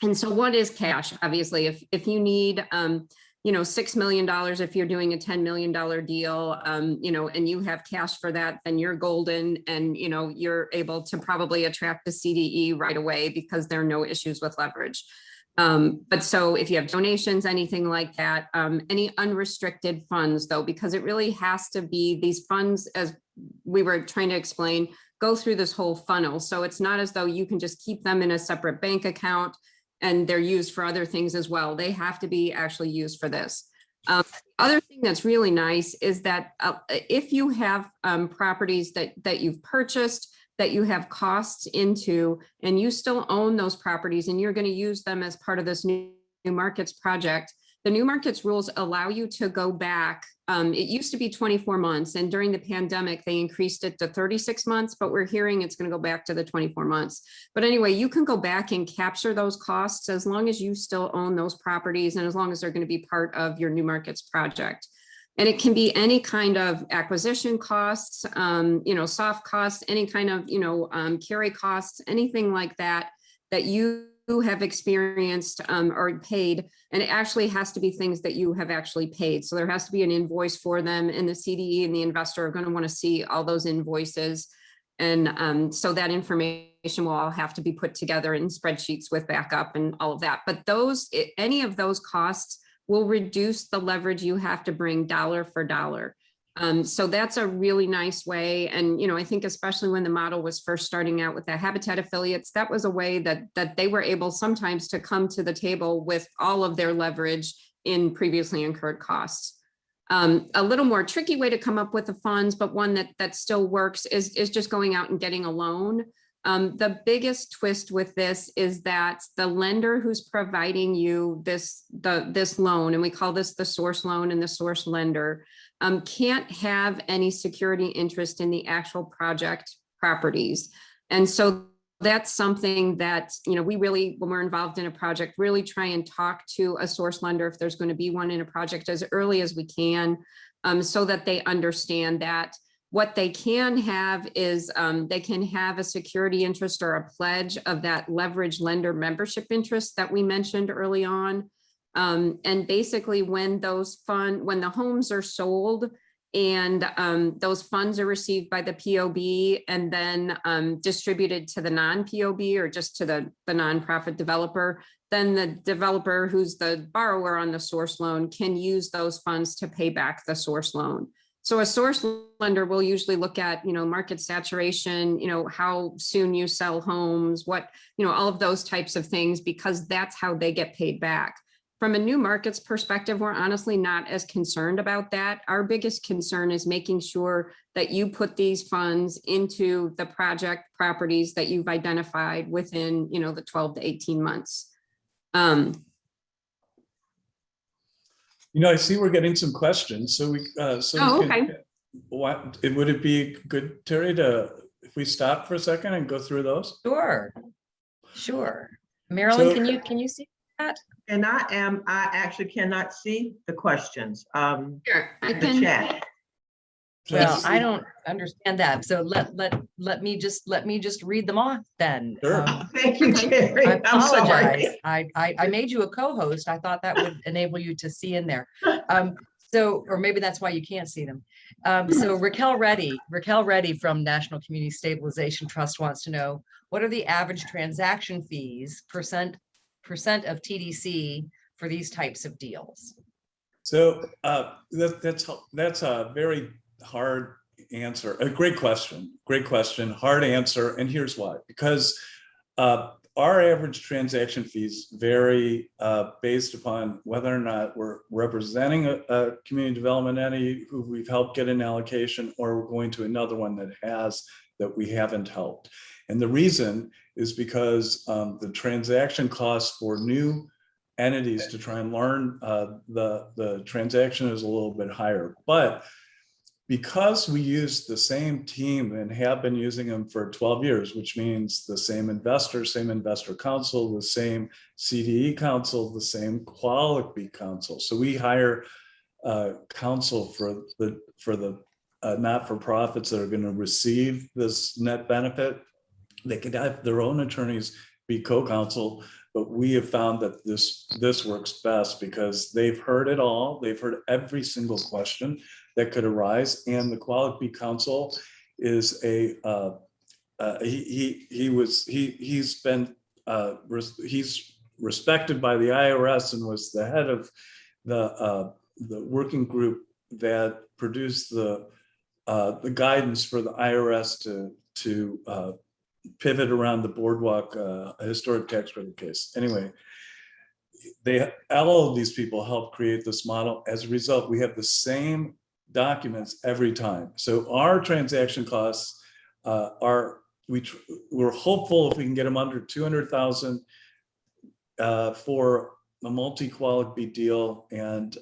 And so what is cash? Obviously, if you need, $6 million, if you're doing a $10 million deal, and you have cash for that, then you're golden, and, you're able to probably attract a CDE right away because there are no issues with leverage. But so if you have donations, anything like that, any unrestricted funds though, because it really has to be these funds, as we were trying to explain, go through this whole funnel. So it's not as though you can just keep them in a separate bank account and they're used for other things as well. They have to be actually used for this. Other thing that's really nice is that if you have properties that you've purchased, that you have costs into, and you still own those properties and you're going to use them as part of this new markets project, the new markets rules allow you to go back. It used to be 24 months, and during the pandemic, they increased it to 36 months, but we're hearing it's going to go back to the 24 months. But anyway, you can go back and capture those costs as long as you still own those properties and as long as they're going to be part of your new markets project. And it can be any kind of acquisition costs, soft costs, any kind of, carry costs, anything like that, that you have experienced or paid. And it actually has to be things that you have actually paid. So there has to be an invoice for them, and the CDE and the investor are going to want to see all those invoices. And so that information will all have to be put together in spreadsheets with backup and all of that. But any of those costs will reduce the leverage you have to bring dollar for dollar. So that's a really nice way. And, I think especially when the model was first starting out with the Habitat affiliates, that was a way that they were able sometimes to come to the table with all of their leverage in previously incurred costs. A little more tricky way to come up with the funds, but one that still works is just going out and getting a loan. The biggest twist with this is that the lender who's providing you this loan, and we call this the source loan and the source lender, can't have any security interest in the actual project properties. And so that's something that, we really, when we're involved in a project, really try and talk to a source lender if there's going to be one in a project as early as we can, so that they understand that. What they can have is they can have a security interest or a pledge of that leverage lender membership interest that we mentioned early on. And basically when the homes are sold and those funds are received by the POB and then distributed to the non-POB or just to the nonprofit developer, then the developer who's the borrower on the source loan can use those funds to pay back the source loan. So a source lender will usually look at, market saturation, how soon you sell homes, all of those types of things, because that's how they get paid back. From a new markets perspective, we're honestly not as concerned about that. Our biggest concern is making sure that you put these funds into the project properties that you've identified within, the 12 to 18 months. I see we're getting some questions. So Okay. Would it be good, Terry, if we stop for a second and go through those? Sure. Marilyn, can you see that? And I actually cannot see the questions. Sure, I The can. chat. Well, I don't understand that. So let me just read them off then. Sure. Thank you, Terry. I I'm sorry. apologize. I made you a co-host. I thought that would enable you to see in there. Or maybe that's why you can't see them. So Raquel Reddy from National Community Stabilization Trust wants to know, what are the average transaction fees, percent of TDC for these types of deals? So that's a very hard answer. A great question, hard answer. And here's why. Because our average transaction fees vary based upon whether or not we're representing a community development entity who we've helped get an allocation, or we're going to another one that we haven't helped. And the reason is because the transaction costs for new entities to try and learn the transaction is a little bit higher. But because we use the same team and have been using them for 12 years, which means the same investor counsel, the same CDE counsel, the same quality counsel. So we hire counsel for the not-for-profits that are going to receive this net benefit. They could have their own attorneys be co-counsel, but we have found that this works best because they've heard it all. They've heard every single question that could arise, and the Quality counsel is he's respected by the IRS and was the head of the working group that produced the guidance for the IRS to pivot around the boardwalk historic tax credit case. Anyway, all of these people helped create this model. As a result, we have the same documents every time. So our transaction costs we're hopeful if we can get them under 200,000 for a multi-quality deal, and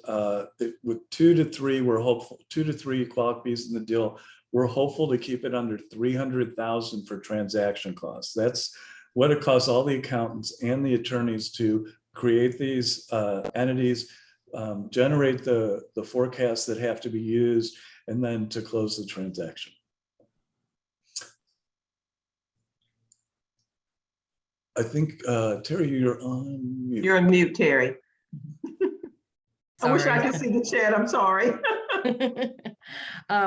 with 2 to 3, we're hopeful 2 to 3 qualities in the deal. We're hopeful to keep it under 300,000 for transaction costs. That's what it costs all the accountants and the attorneys to create these entities, generate the forecasts that have to be used, and then to close the transaction. I think, Terry, you're on mute. You're on mute, Terry. I wish I Sorry. could see the chat. I'm sorry.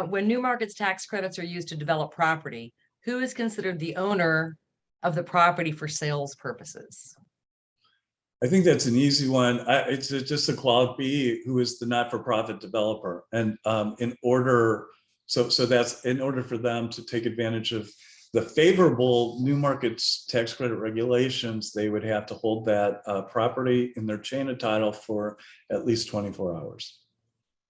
When New Markets tax credits are used to develop property, who is considered the owner of the property for sales purposes? I think that's an easy one. It's just a Quality who is the not-for-profit developer, and in order for them to take advantage of the favorable New Markets tax credit regulations, they would have to hold that property in their chain of title for at least 24 hours.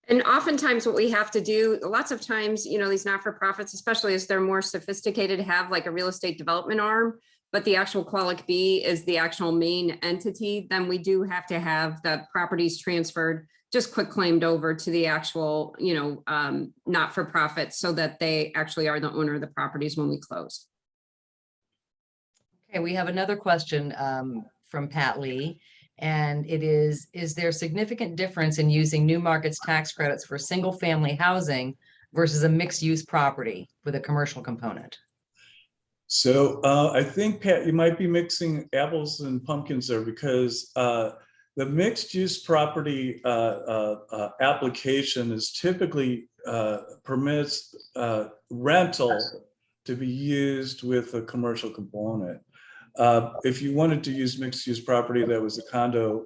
And oftentimes what we have to do, lots of times, these not-for-profits, especially as they're more sophisticated, have like a real estate development arm, but the actual Qualic B is the actual main entity. Then we do have to have the properties transferred, just quick claimed over to the actual, not-for-profit, so that they actually are the owner of the properties when we close. Okay, we have another question from Pat Lee, and it is there significant difference in using New Markets tax credits for single-family housing versus a mixed-use property with a commercial component? So I think, Pat, you might be mixing apples and pumpkins there, because the mixed use property application is typically permits rental to be used with a commercial component. If you wanted to use mixed use property that was a condo,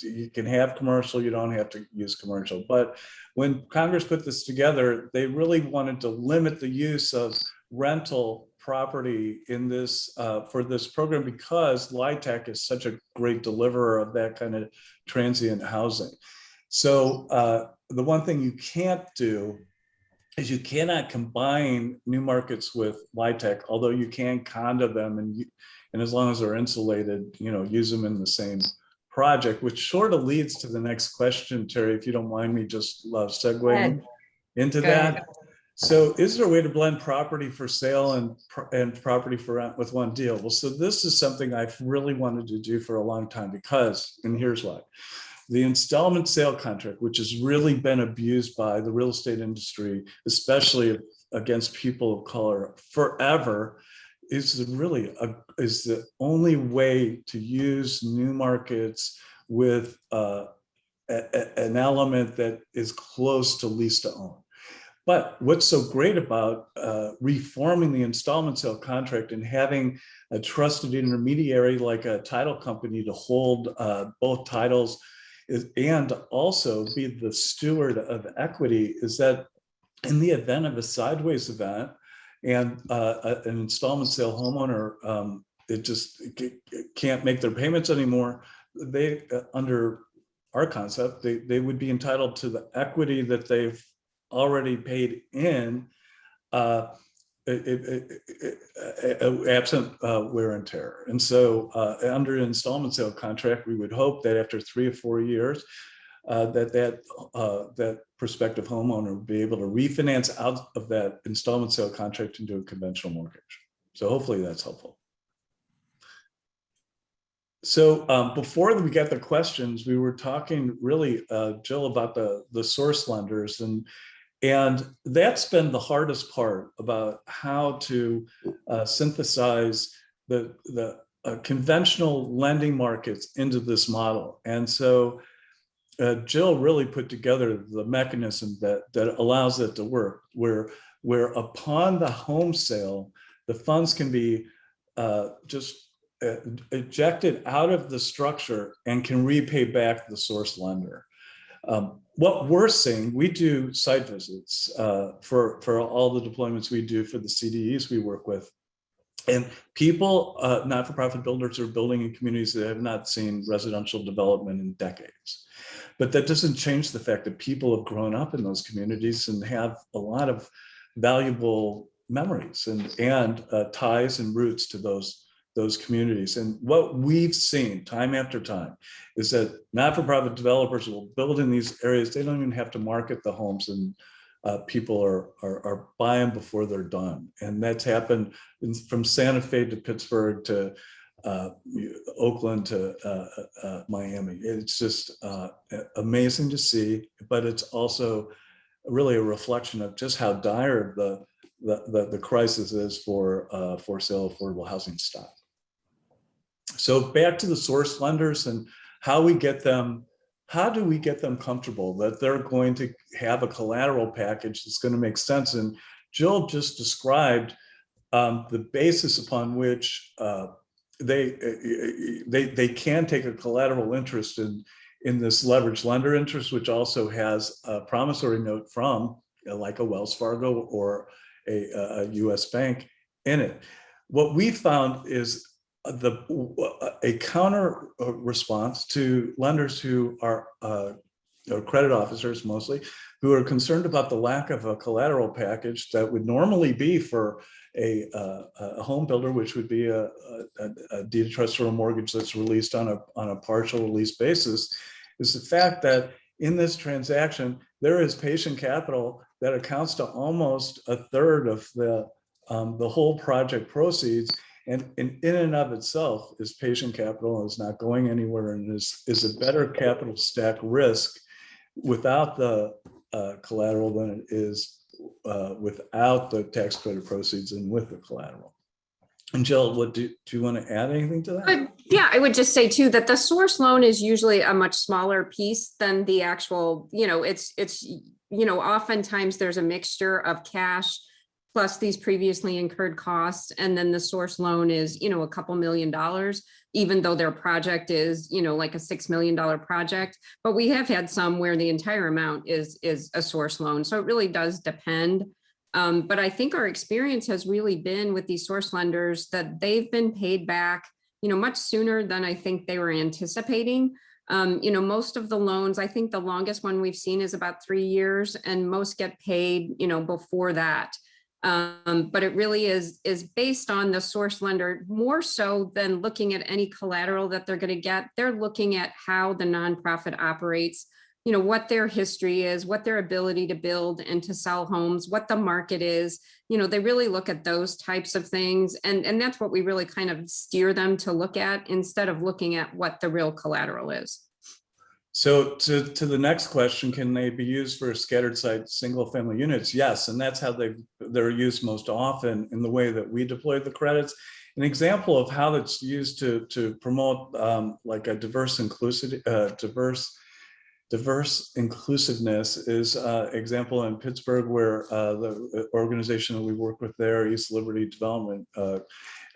you can have commercial, you don't have to use commercial. But when Congress put this together, they really wanted to limit the use of rental property in this for this program, because LIHTC is such a great deliverer of that kind of transient housing. So the one thing you can't do is you cannot combine New Markets with LIHTC, although you can condo them, and as long as they're insulated, use them in the same project, which sort of leads to the next question, Terry, if you don't mind me just segueing into that. So is there a way to blend property for sale and property for rent with one deal? Well, so this is something I've really wanted to do for a long time, because, and here's why. The installment sale contract, which has really been abused by the real estate industry, especially against people of color forever, is the only way to use New Markets with an element that is close to lease to own. But what's so great about reforming the installment sale contract and having a trusted intermediary like a title company to hold both titles and also be the steward of equity is that in the event of a sideways event and an installment sale homeowner, it can't make their payments anymore, they, under our concept, they would be entitled to the equity that they've already paid in, absent wear and tear. And so under an installment sale contract, we would hope that after 3 or 4 years, that prospective homeowner would be able to refinance out of that installment sale contract into a conventional mortgage. So hopefully that's helpful. So before we get the questions, we were talking really, Jill, about the source lenders, and that's been the hardest part about how to synthesize the conventional lending markets into this model. And so Jill really put together the mechanism that allows it to work, where upon the home sale, the funds can be just ejected out of the structure and can repay back the source lender. What we're seeing, we do site visits for all the deployments we do for the CDEs we work with. And people, not-for-profit builders, are building in communities that have not seen residential development in decades. But that doesn't change the fact that people have grown up in those communities and have a lot of valuable memories and ties and roots to those communities. And what we've seen time after time is that not-for-profit developers will build in these areas. They don't even have to market the homes, and people are buying before they're done. And that's happened from Santa Fe to Pittsburgh to Oakland to Miami. It's just amazing to see, but it's also really a reflection of just how dire the crisis is for sale affordable housing stock. So back to the source lenders and how do we get them comfortable that they're going to have a collateral package that's going to make sense? And Jill just described the basis upon which they can take a collateral interest in this leveraged lender interest, which also has a promissory note from like a Wells Fargo or a US bank in it. What we found is a counter response to lenders who are credit officers mostly, who are concerned about the lack of a collateral package that would normally be for a home builder, which would be a deed of trust or a mortgage that's released on a partial release basis, is the fact that in this transaction, there is patient capital that accounts to almost a third of the whole project proceeds. And in and of itself is patient capital and is not going anywhere, and is a better capital stack risk without the collateral than it is without the tax credit proceeds and with the collateral. And Jill, do you want to add anything to that? Yeah, I would just say too that the source loan is usually a much smaller piece than the actual, it's oftentimes there's a mixture of cash plus these previously incurred costs. And then the source loan is, a couple $1 million, even though their project is, like a $6 million project. But we have had some where the entire amount is a source loan. So it really does depend. But I think our experience has really been with these source lenders that they've been paid back, much sooner than I think they were anticipating. Most of the loans, I think the longest one we've seen is about 3 years, and most get paid, before that. But it really is based on the source lender more so than looking at any collateral that they're going to get. They're looking at how the nonprofit operates, what their history is, what their ability to build and to sell homes, what the market is. They really look at those types of things. And that's what we really kind of steer them to look at instead of looking at what the real collateral is. So to the next question, can they be used for scattered site single family units? Yes, and that's how they're used most often in the way that we deploy the credits. An example of how that's used to promote like a diverse inclusiveness is example in Pittsburgh, where the organization that we work with there, East Liberty Development,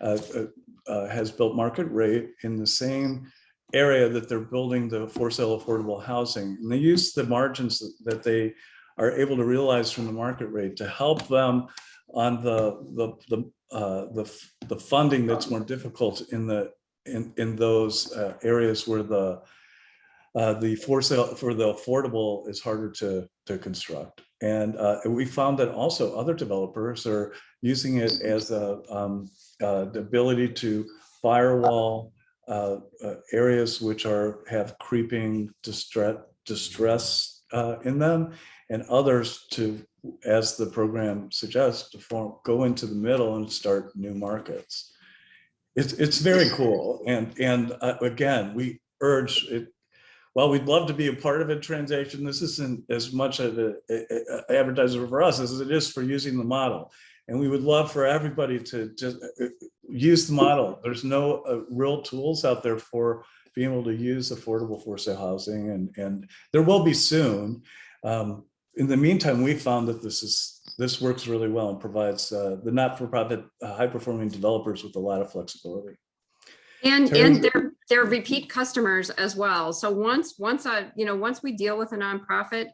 has built market rate in the same area that they're building the for sale affordable housing. And they use the margins that they are able to realize from the market rate to help them on the funding that's more difficult in those areas where the for sale for the affordable is harder to construct. And we found that also other developers are using it as the ability to firewall areas which have creeping distress in them, and others to, as the program suggests, to go into the middle and start new markets. It's very cool. And again, we urge it. While we'd love to be a part of a transaction, this isn't as much of an advertiser for us as it is for using the model. And we would love for everybody to just use the model. There's no real tools out there for being able to use affordable for sale housing, and there will be soon. In the meantime, we found that this works really well and provides the not-for-profit high-performing developers with a lot of flexibility. And Terry? they're repeat customers as well. So once we deal with a nonprofit,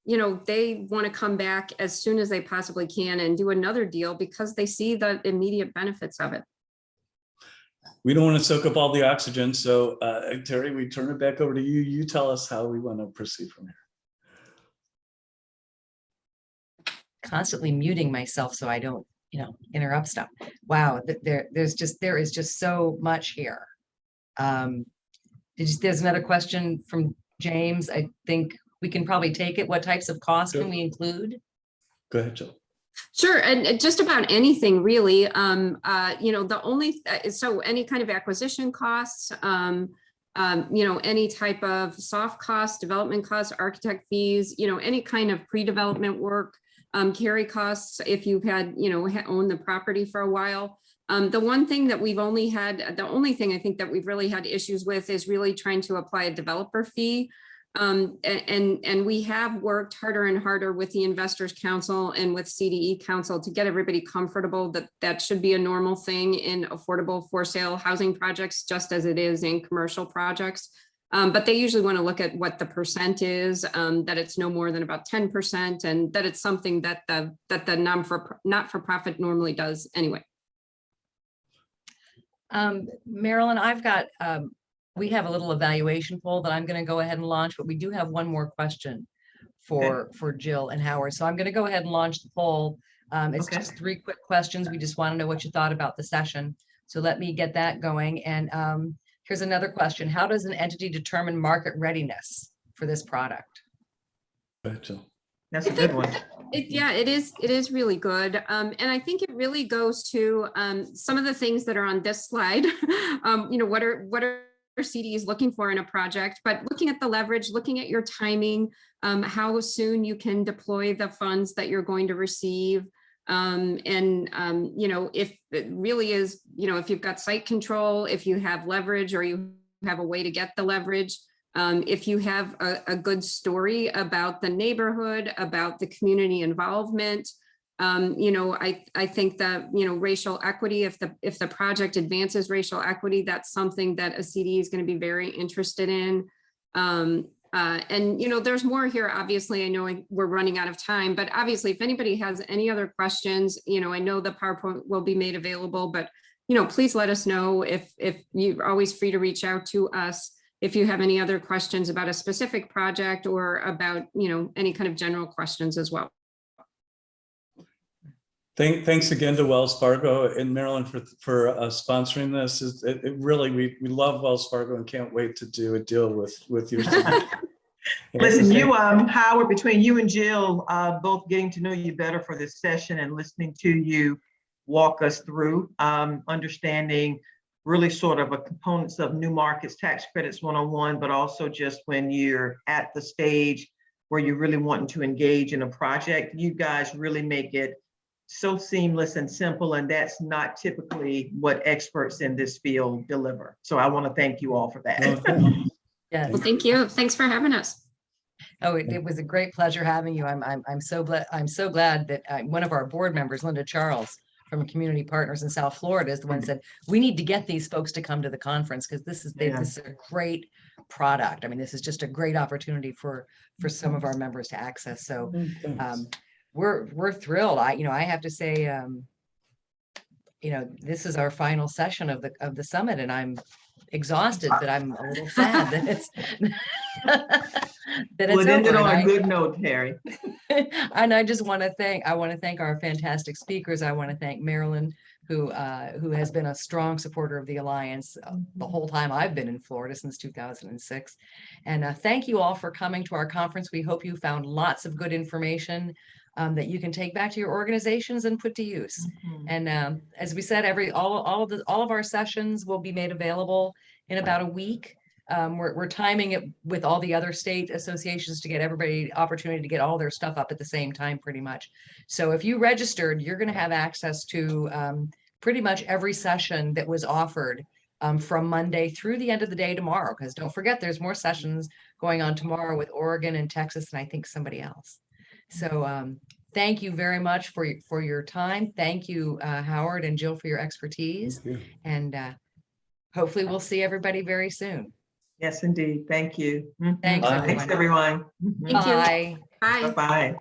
they want to come back as soon as they possibly can and do another deal because they see the immediate benefits of it. We don't want to soak up all the oxygen. So Terry, we turn it back over to you. You tell us how we want to proceed from here. Constantly muting myself so I don't, interrupt stuff. Wow, there is just so much here. There's another question from James. I think we can probably take it. What types of costs can we include? Go ahead, Jill. Sure, and just about anything really. The only so any kind of acquisition costs, any type of soft costs, development costs, architect fees, any kind of pre-development work, carry costs if you've had, owned the property for a while. The one thing that the only thing I think that we've really had issues with is really trying to apply a developer fee. And we have worked harder and harder with the Investors Council and with CDE Council to get everybody comfortable that that should be a normal thing in affordable for sale housing projects, just as it is in commercial projects. But they usually want to look at what the percent is, that it's no more than about 10%, and that it's something that the not-for-profit normally does anyway. Marilyn, I've got, we have a little evaluation poll that I'm going to go ahead and launch, but we do have one more question for Jill and Howard. So I'm going to go ahead and launch the poll. It's just 3 quick questions. We just want to know what you thought about the session. So let me get that going. And here's another question. How does an entity determine market readiness for this product? Go ahead, Jill. That's a good one. It is really good. And I think it really goes to some of the things that are on this slide. What are CDs looking for in a project, but looking at the leverage, looking at your timing, how soon you can deploy the funds that you're going to receive. If it really is, if you've got site control, if you have leverage or you have a way to get the leverage, if you have a good story about the neighborhood, about the community involvement, I think that, racial equity, if the project advances racial equity, that's something that a CD is going to be very interested in. There's more here. Obviously, I know we're running out of time, but obviously if anybody has any other questions, I know the PowerPoint will be made available, but, please let us know. If you're always free to reach out to us if you have any other questions about a specific project or about, any kind of general questions as well. Thanks again to Wells Fargo and Maryland for sponsoring this. We love Wells Fargo and can't wait to do a deal with your team. Listen, you, Howard, between you and Jill, both getting to know you better for this session and listening to you walk us through understanding really sort of a components of new markets, tax credits 101, but also just when you're at the stage where you're really wanting to engage in a project, you guys really make it so seamless and simple, and that's not typically what experts in this field deliver. So I want to thank you all for that. Yes. Well, thank you. Thanks for having us. Oh, it was a great pleasure having you. I'm so glad that one of our board members, Linda Charles, from Community Partners in South Florida, is the one that said we need to get these folks to come to the conference because this is a great product. I mean, this is just a great opportunity for some of our members to access. So we're thrilled. I have to say, this is our final session of the summit, and I'm exhausted, but I'm a little sad that it's that Well, it's it ended over. on a good note, Terry. And I just want to thank our fantastic speakers. I want to thank Marilyn, who has been a strong supporter of the Alliance the whole time I've been in Florida, since 2006. And thank you all for coming to our conference. We hope you found lots of good information. that you can take back to your organizations and put to use. Mhm. And as we said, all of our sessions will be made available in about a week. We're timing it with all the other state associations to get everybody opportunity to get all their stuff up at the same time, pretty much. So if you registered, you're going to have access to pretty much every session that was offered from Monday through the end of the day tomorrow. Because don't forget, there's more sessions going on tomorrow with Oregon and Texas, and I think somebody else. So thank you very much for your time. Thank you, Howard and Jill, for your expertise. Thank you. And hopefully we'll see everybody very soon. Yes, indeed. Thank you. Mhm. Thanks, Bye. Thanks, everyone. everyone. Mhm. Thank you. Bye. Bye. Bye-bye.